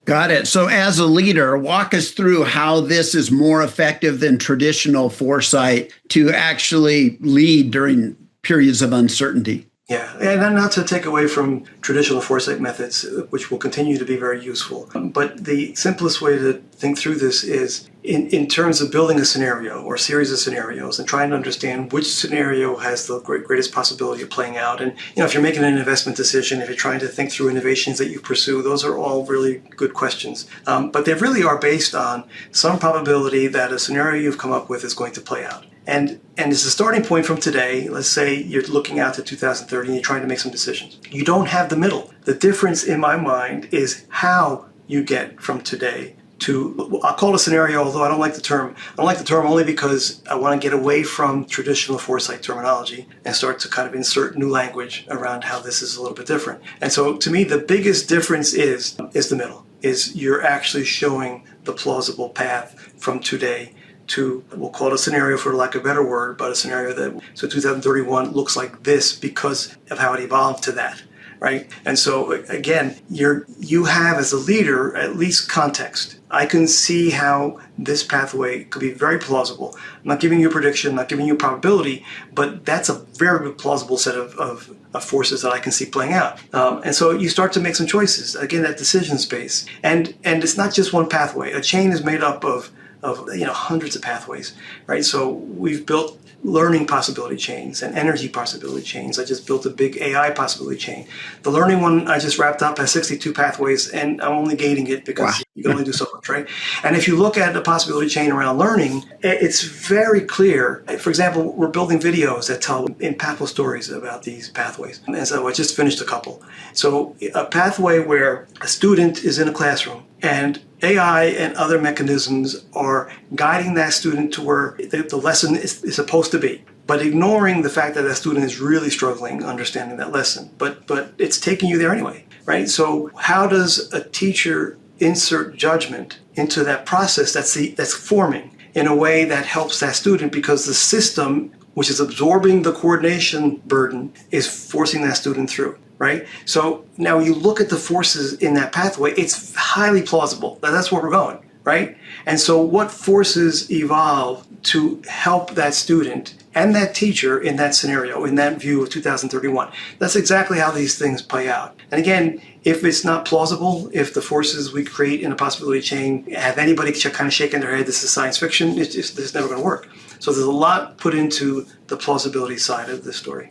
Got it. So as a leader, walk us through how this is more effective than traditional foresight to actually lead during periods of uncertainty. Yeah, and not to take away from traditional foresight methods, which will continue to be very useful. But the simplest way to think through this is in terms of building a scenario or a series of scenarios and trying to understand which scenario has the greatest possibility of playing out. And if you're making an investment decision, if you're trying to think through innovations that you pursue, those are all really good questions. But they really are based on some probability that a scenario you've come up with is going to play out. And it's a starting point from today. Let's say you're looking out to 2030 and you're trying to make some decisions. You don't have the middle. The difference in my mind is how you get from today to, I'll call it a scenario, although I don't like the term. I don't like the term only because I want to get away from traditional foresight terminology and start to kind of insert new language around how this is a little bit different. And so to me, the biggest difference is the middle, is you're actually showing the plausible path from today to, we'll call it a scenario for lack of a better word, but a scenario that, so 2031 looks like this because of how it evolved to that, right? And so again, you have as a leader at least context. I can see how this pathway could be very plausible. I'm not giving you a prediction, I'm not giving you a probability, but that's a very plausible set of forces that I can see playing out. And so you start to make some choices, again, that decision space. And it's not just one pathway. A chain is made up of hundreds of pathways, right? So we've built learning possibility chains and energy possibility chains. I just built a big AI possibility chain. The learning one I just wrapped up has 62 pathways, and I'm only gating it because you can only do so much, right? And if you look at the possibility chain around learning, it's very clear. For example, we're building videos that tell impactful stories about these pathways. And so I just finished a couple. So a pathway where a student is in a classroom and AI and other mechanisms are guiding that student to where the lesson is supposed to be, but ignoring the fact that that student is really struggling understanding that lesson. But it's taking you there anyway, right? So how does a teacher insert judgment into that process that's forming in a way that helps that student, because the system, which is absorbing the coordination burden, is forcing that student through? Right? So now you look at the forces in that pathway, it's highly plausible. That's where we're going, right? And so what forces evolve to help that student and that teacher in that scenario, in that view of 2031? That's exactly how these things play out. And again, if it's not plausible, if the forces we create in a possibility chain have anybody kind of shaking their head, this is science fiction, it's never going to work. So there's a lot put into the plausibility side of this story.